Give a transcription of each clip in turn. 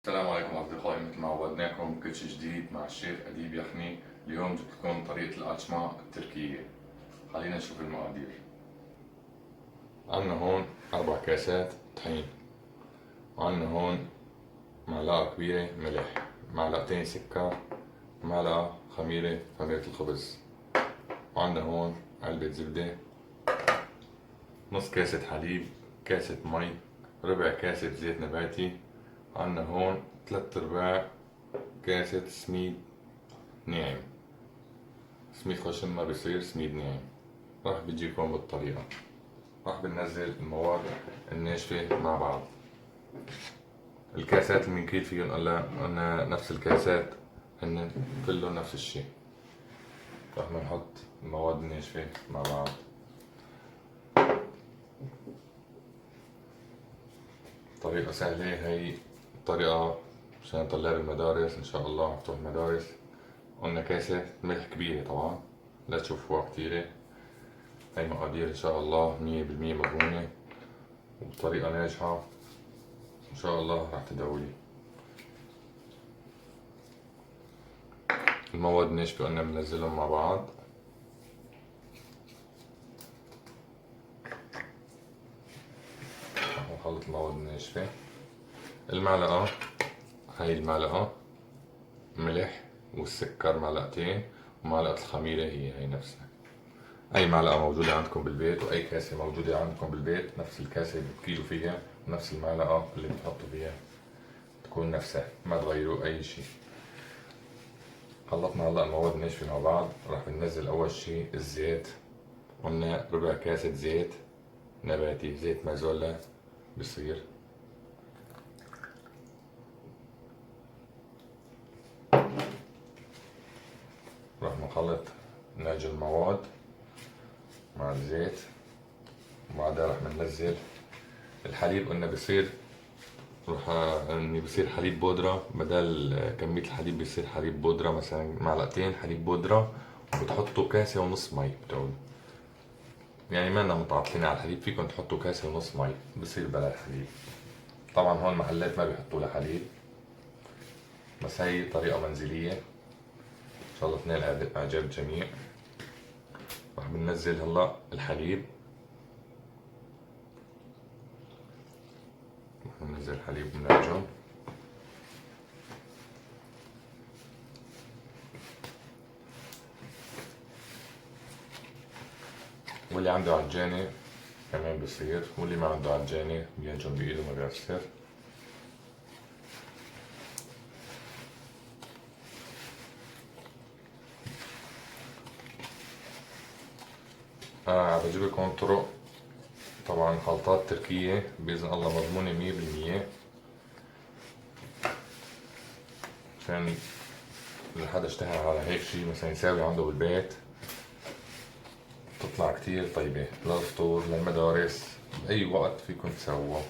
السلام عليكم أصدقائي، مثل ما عودناكم بكل شي جديد مع الشيف أديب يحني. اليوم جبت لكم طريقة الأعشماء التركية. خلينا نشوف المقادير. عنا هون 4 كاسات طحين، وعنا هون معلقة كبيرة ملح، معلقتين سكر، معلقة خميرة الخبز، وعنا هون علبة زبدة، نص كاسة حليب، كاسة مي، ربع كاسة زيت نباتي، عنا هون 3/4 كاسة سميد ناعم. سميد خشن ما بيصير سميد ناعم. راح بيجيكم بالطريقة. راح بننزل المواد الناشفة مع بعض. الكاسات اللي بنكيل فيهم قلنا نفس الكاسات، هن كلهم نفس الشي. راح بنحط المواد الناشفة مع بعض. طريقة سهلة هي الطريقة عشان طلاب المدارس إن شاء الله مفتوح المدارس. قلنا كاسة ملح كبيرة طبعا، لا تشوفوها كتيرة. هاي مقادير إن شاء الله 100% مضمونة وبطريقة ناجحة إن شاء الله راح تدعولي. المواد الناشفة قلنا بننزلهم مع بعض. راح نخلط المواد الناشفة. المعلقة، هاي المعلقة ملح، والسكر معلقتين، ومعلقة الخميرة هي نفسها. أي معلقة موجودة عندكم بالبيت وأي كاسة موجودة عندكم بالبيت نفس الكاسة اللي بتكيلوا فيها ونفس المعلقة اللي بتحطوا فيها تكون نفسها، ما تغيروا أي شي. خلطنا هلا المواد الناشفة مع بعض. راح بننزل أول شي الزيت. قلنا ربع كاسة زيت نباتي، زيت مازولا بصير. راح نخلط نعجن المواد مع الزيت، وبعدها راح ننزل الحليب. قلنا بصير اني بصير حليب بودرة، بدل كمية الحليب بصير حليب بودرة، مثلا معلقتين حليب بودرة وبتحطوا كاسة ونص مي بتعود. يعني ما لنا متعطلين على الحليب، فيكم تحطوا كاسة ونص مي بصير بلا الحليب. طبعا هون المحلات ما بيحطوا لها حليب، بس هي طريقة منزلية ان شاء الله تنال اعجاب الجميع. راح بننزل هلا الحليب. بننزل الحليب بنعجن. واللي عنده عجانة كمان بصير، واللي ما عنده عجانة بيعجن بإيده ما بيعسر. بجيب لكم طرق طبعا خلطات تركية بإذن الله مضمونة 100%، عشان إذا حدا اشتهى على هيك شي مثلا يساوي عنده بالبيت تطلع كتير طيبة للفطور للمدارس، بأي وقت فيكم تسووها.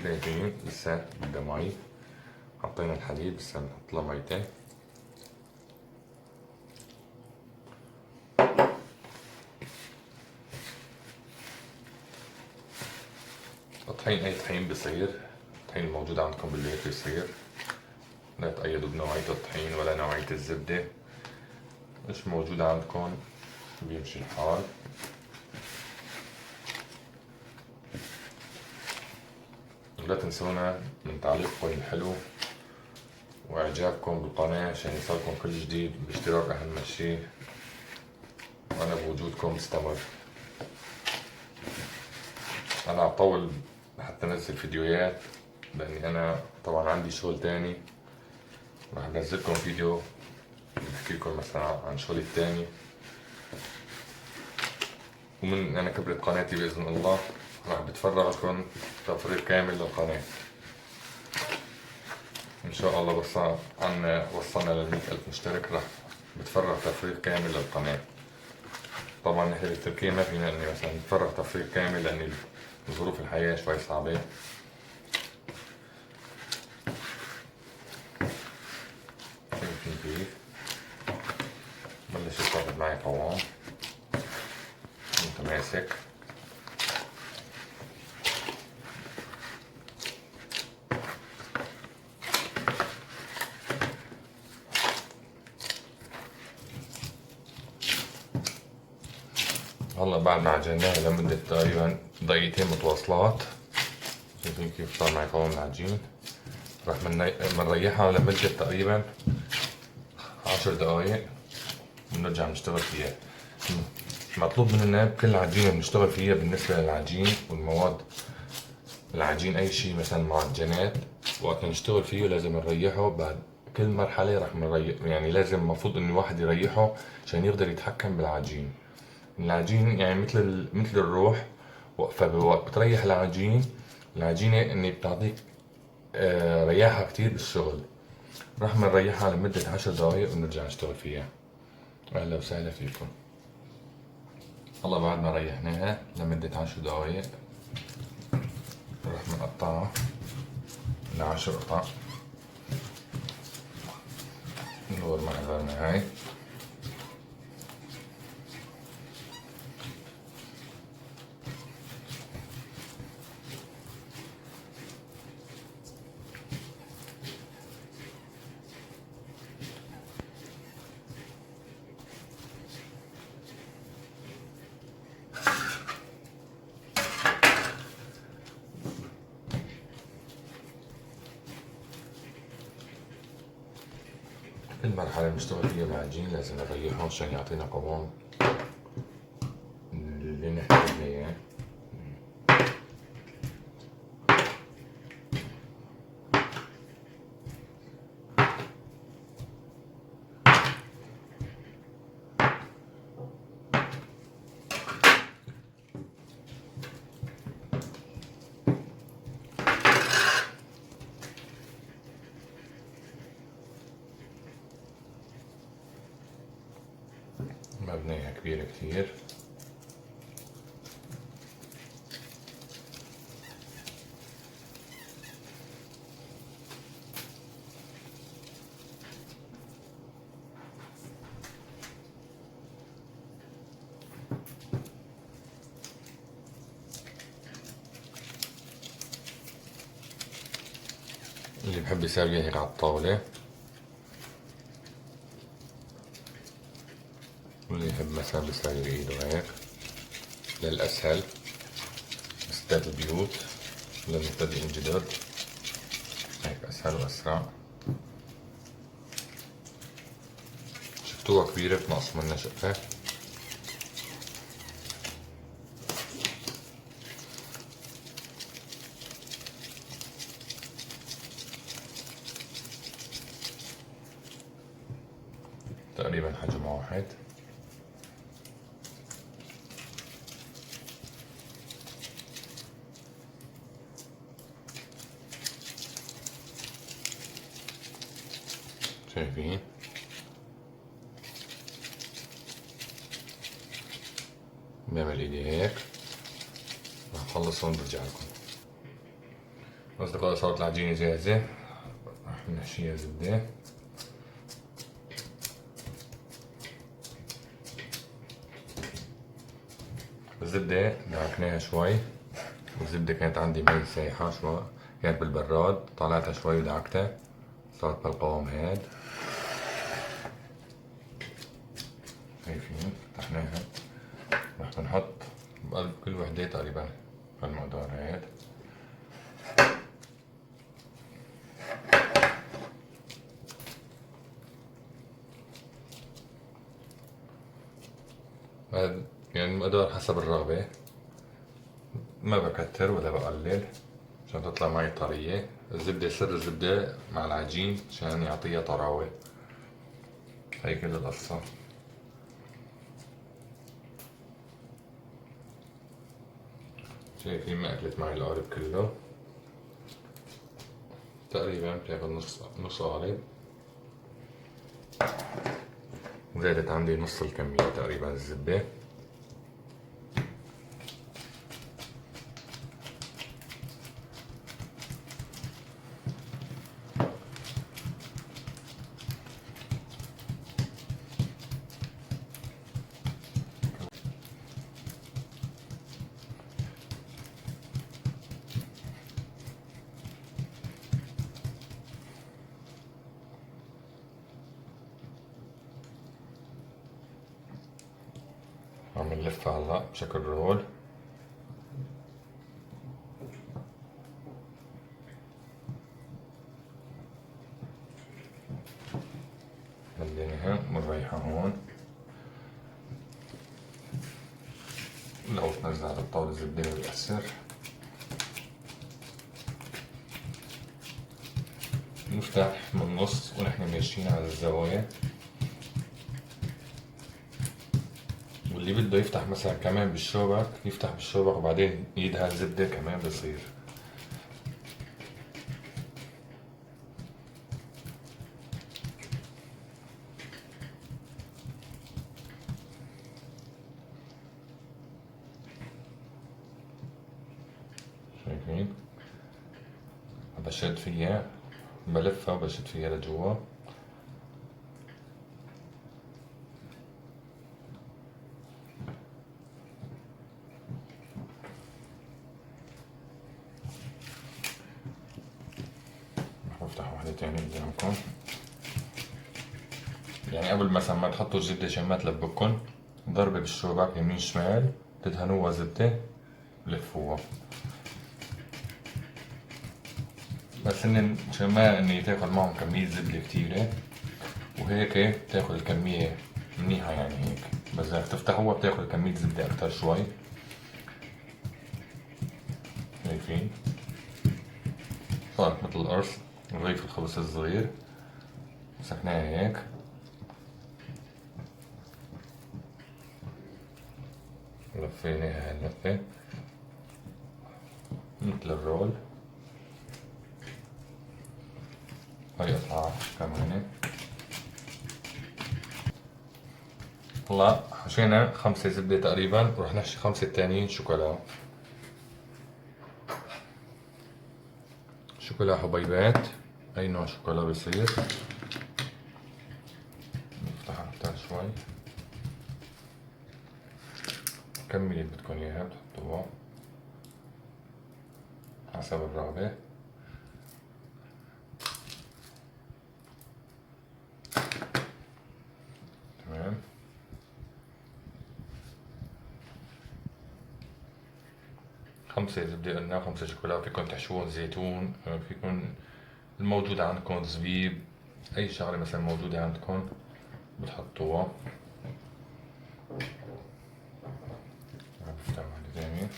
شايفين لسه بدها مي. حطينا الحليب، لسه بنحط لها ميتين. الطحين أي طحين بصير، الطحين الموجود عندكم بالبيت بصير. لا تقيدوا بنوعية الطحين ولا نوعية الزبدة، مش موجودة عندكم بيمشي الحال. ولا تنسونا من تعليقكم الحلو واعجابكم بالقناة عشان يوصلكم كل جديد باشتراك اهم شي، وانا بوجودكم مستمر. انا عطول حتى انزل فيديوهات لاني انا طبعا عندي شغل تاني. راح انزلكم فيديو بحكي لكم مثلا عن شغلي التاني، ومن انا كبرت قناتي باذن الله راح بتفرغ لكم تفريغ كامل للقناة ان شاء الله. بس عنا وصلنا ل100,000 مشترك راح بتفرغ تفريغ كامل للقناة. طبعا نحن بالتركيا ما فينا اني مثلا نتفرغ تفريغ كامل لان ظروف الحياة شوي صعبة. شايفين كيف بلش يصطاد معي قوام. ماسك. هلا بعد ما عجناها لمدة تقريبا دقيقتين متواصلات، شايفين كيف صار معي قوام العجين. راح بنريحها لمدة تقريبا 10 دقايق بنرجع نشتغل فيها. مطلوب مننا بكل عجينة بنشتغل فيها بالنسبة للعجين والمواد العجين، أي شيء مثلا معجنات وقت نشتغل فيه لازم نريحه. بعد كل مرحلة راح نريح، يعني لازم المفروض إن الواحد يريحه عشان يقدر يتحكم بالعجين. العجين يعني مثل الروح، فبوقت بتريح العجينة إني بتعطيك رياحة كتير بالشغل. راح نريحها لمدة 10 دقايق ونرجع نشتغل فيها. أهلا وسهلا فيكم. هلا بعد ما ريحناها لمدة 10 دقايق راح نقطعها ل10 قطع. ندور مع الغرمة هاي. المرحلة اللي بنشتغل فيها العجين لازم نريحه عشان يعطينا قوام اللي نحتاج اياه. مبنية كبيرة كتير. اللي بحب يساويها هيك على الطاولة، واللي يحب مثلا بيساوي بإيده هيك للأسهل، ستات البيوت للمبتدئين جدد، هيك أسهل وأسرع. شفتوها كبيرة بتنقص منها شقفة. تقريبا حجم واحد. شايفين؟ بعمل ايدي هيك. راح نخلص هون برجع لكم. أصدقائي صارت العجينة جاهزة، راح نحشيها زبدة. الزبدة دعكناها شوي، والزبدة كانت عندي مي سايحة شوي، كانت بالبراد، طلعتها شوي ودعكتها صارت بالقوام هاد. شايفين؟ فتحناها. راح نحط بقلب كل وحدة تقريبا هالمقدار هاد. يعني المقدار حسب الرغبة، ما بكتر ولا بقلل عشان تطلع معي طرية. الزبدة سر الزبدة مع العجين عشان يعطيها طراوة. هي كل القصة. شايفين ما أكلت معي القالب كله، تقريبا بتاخد نص قالب. زادت عندي نص الكمية تقريبا الزبدة. عم نلفها هلا بشكل رول. مديناها بنريحها هون. لو تنزل على الطاولة الزبدة ما بيأثر. نفتح من النص ونحن ماشيين على الزوايا، واللي بده يفتح مثلا كمان بالشوبك يفتح بالشوبك وبعدين يدهن زبدة كمان بصير. شايفين؟ بشد فيها، بلفها وبشد فيها لجوا. بفتح واحدة تانية قدامكم. يعني قبل مثلا ما تحطوا الزبدة عشان ما تلبكن، ضربة بالشوبك يمين شمال، تدهنوها زبدة، لفوها. بس عشان ما اني تاخد معهم كمية زبدة كتيرة، وهيك تاخد الكمية منيحة يعني هيك. بس بدك تفتحوها بتاخد كمية زبدة أكتر شوي. شايفين؟ صارت مثل القرص. نضيف الخبز الصغير، مسكناها هيك. لفيناها هاللفة مثل الرول. هاي قطعة كمان. هلا حشينا 5 زبدة تقريبا، ورح نحشي 5 تانيين شوكولا. شوكولا حبيبات، أي نوع شوكولا بصير. نفتحها أكتر شوي. كمية اللي بدكن إياها بتحطوها حسب الرغبة. تمام. 5 زبدة قلنا، 5 شوكولا. فيكن تحشوهم زيتون، فيكن الموجود عندكم زبيب، أي شغلة مثلا موجودة عندكم بتحطوها. بفتح واحدة تانية.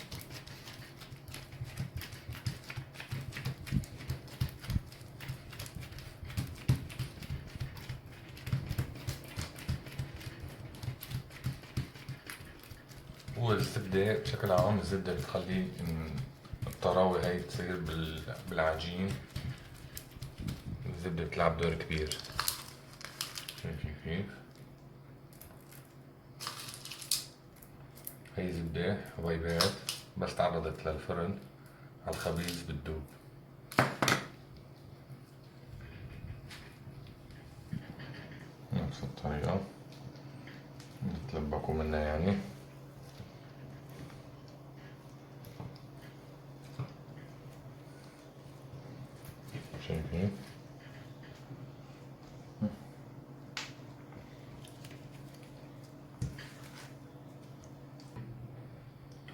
والزبدة بشكل عام، الزبدة بتخلي الطراوة هاي تصير بالعجين. الزبدة بتلعب دور كبير. شايفين كيف؟ هي زبدة حبيبات بس تعرضت للفرن على الخبيز بتدوب. نفس الطريقة بتلبكوا منها يعني. شايفين؟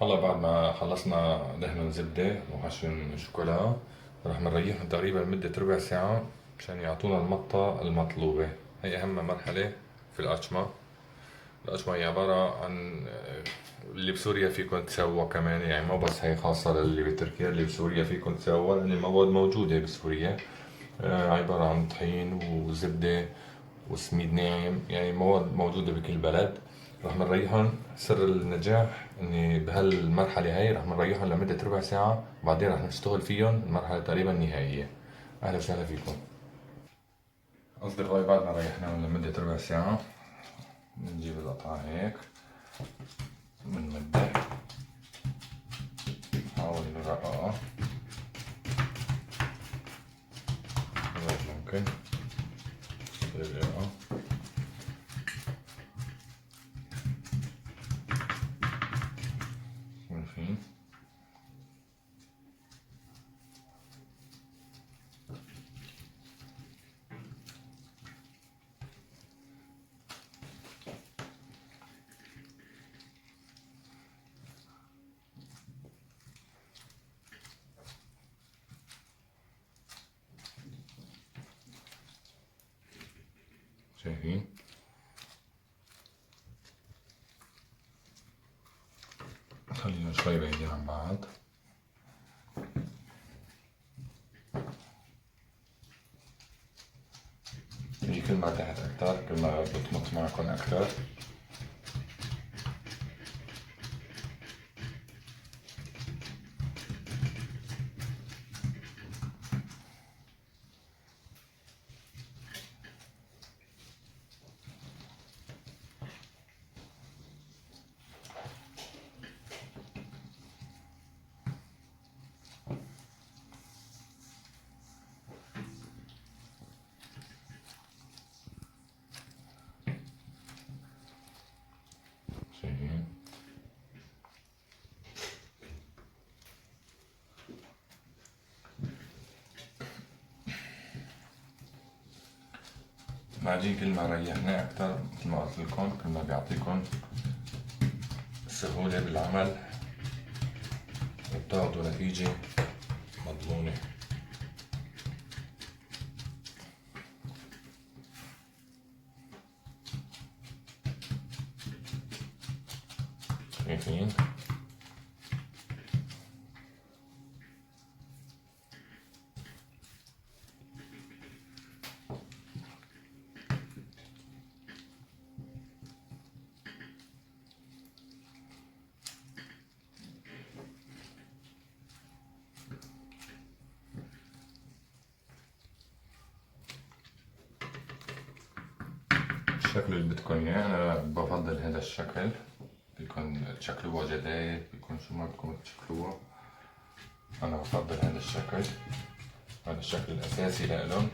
هلا بعد ما خلصنا دهن الزبدة وحشو الشوكولا، رح نريحهم تقريبا مدة ربع ساعة مشان يعطونا المطة المطلوبة. هي أهم مرحلة في الأشمة. الأشمة هي عبارة عن اللي بسوريا فيكن تسوى كمان، يعني مو بس هي خاصة للي بتركيا، اللي بسوريا فيكن تسوى لأن المواد موجودة بسوريا. عبارة عن طحين وزبدة وسميد ناعم، يعني مواد موجودة بكل بلد. رح نريحهم. سر النجاح اني بهالمرحلة هاي رح نريحهم لمدة ربع ساعة، بعدين رح نشتغل فيهم المرحلة تقريبا النهائية. اهلا وسهلا فيكم اصدقائي. بعد ما ريحناهم لمدة ربع ساعة بنجيب القطعة هيك، بنمدح، نحاول نرققها قد ممكن. نرققها. شايفين؟ شايفين؟ خلينا شوي بعيدين عن بعض. هي كل ما تحت أكتر كل ما بتمط معكم أكتر. شايفين؟ العجين كل ما ريحناه أكتر مثل ما قلت لكم كل ما بيعطيكم سهولة بالعمل وبتاخدوا نتيجة مضمونة. شايفين؟ الشكل اللي بدكم اياه انا بفضل هذا الشكل، بيكون تشكلوه جدايد، بيكون شو ما بدكم تشكلوه، انا بفضل هذا الشكل، هذا الشكل الاساسي لإلهم.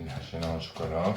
حشيناهم شوكولا.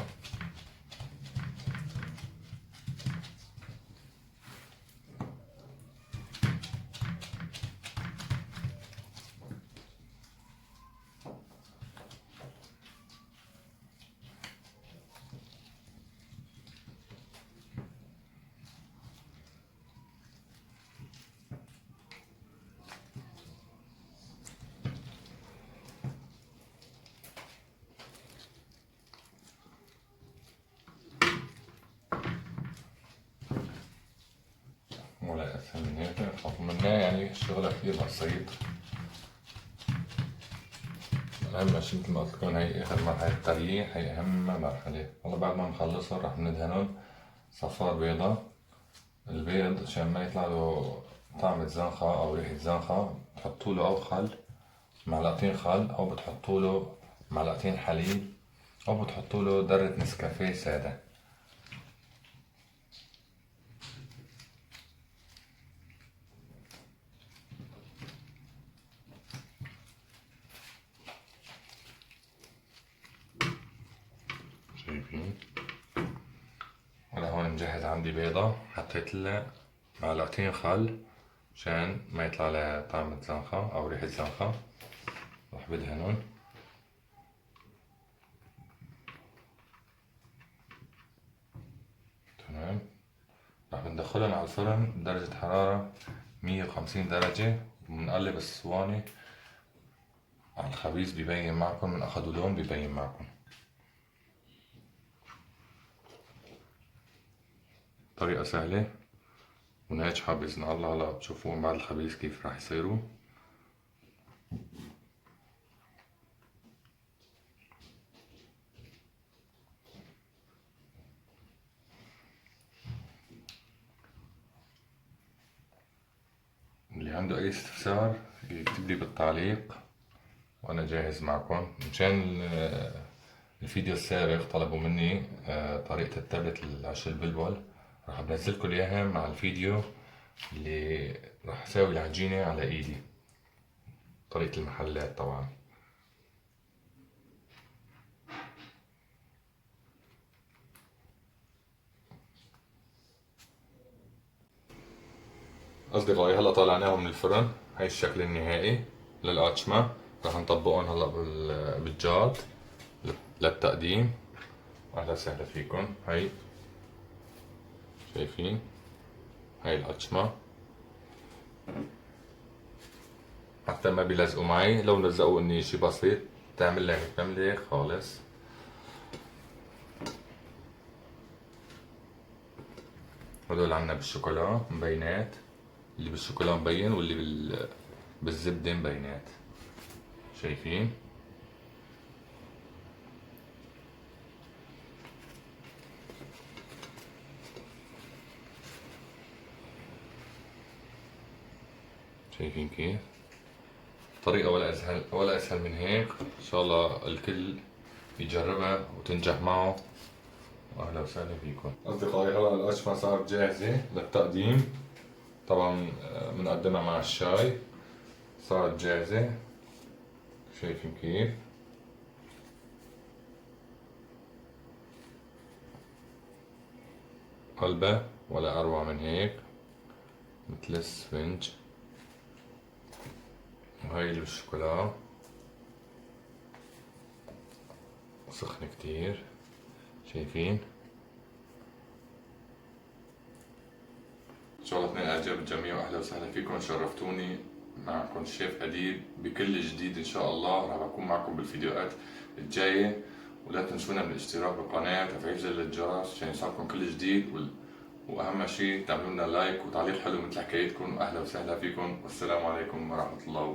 ولا أسهل من هيك، أخاف منها يعني الشغلة كتير بسيط. أهم شي متل ما قلت لكم هي آخر مرحلة التريح، هي أهم مرحلة. والله بعد ما نخلصهم رح ندهنهم صفار بيضة. البيض عشان ما يطلع له طعم زنخة أو ريحة زنخة بتحطوا له أو خل، معلقتين خل، أو بتحطوا له معلقتين حليب، أو بتحطوا له ذرة نسكافيه سادة. شايفين؟ أنا هون مجهز عندي بيضة، حطيت لها معلقتين خل عشان ما يطلع لها طعم زنخة أو ريحة زنخة. راح بدهنهم. تمام. راح ندخلهم على الفرن بدرجة حرارة 150 درجة، وبنقلب الصواني على الخبيز بيبين معكم، من أخدوا لون بيبين معكم. طريقة سهلة وناجحة بإذن الله. هلا بتشوفوا بعد الخبيز كيف راح يصيروا. اللي عنده أي استفسار يكتب لي بالتعليق وأنا جاهز معكم. مشان الفيديو السابق طلبوا مني طريقة تبلة العش البلبل، راح بنزلكم إياها مع الفيديو اللي راح أساوي العجينة على إيدي، طريقة المحلات طبعا. أصدقائي هلا طلعناهم من الفرن، هاي الشكل النهائي للأتشمة. راح نطبقهم هلا بالجاد للتقديم. أهلا وسهلا فيكم. هاي شايفين، هاي الأتشمة حتى ما بيلزقوا معي. لو لزقوا اني شي بسيط تعمل لي متملك خالص. هدول عنا بالشوكولا مبينات، اللي بالشوكولا مبين واللي بالزبدة مبينات. شايفين؟ شايفين كيف؟ طريقة ولا أسهل من هيك. إن شاء الله الكل يجربها وتنجح معه. أهلا وسهلا فيكم أصدقائي. هلا القشمة صارت جاهزة للتقديم. طبعا بنقدمها مع الشاي. صارت جاهزة. شايفين كيف؟ قلبة ولا أروع من هيك، مثل السفنج. وهاي اللي بالشوكولا سخنة كتير. شايفين؟ إن شاء الله تنال إعجاب الجميع وأهلا وسهلا فيكم. شرفتوني. معكم الشيف أديب بكل جديد إن شاء الله. راح بكون معكم بالفيديوهات الجاية. ولا تنسونا من الاشتراك بالقناة وتفعيل زر الجرس عشان يوصلكم كل جديد. وأهم شيء تعملوا لنا لايك وتعليق حلو مثل حكايتكم. وأهلا وسهلا فيكم والسلام عليكم ورحمة الله.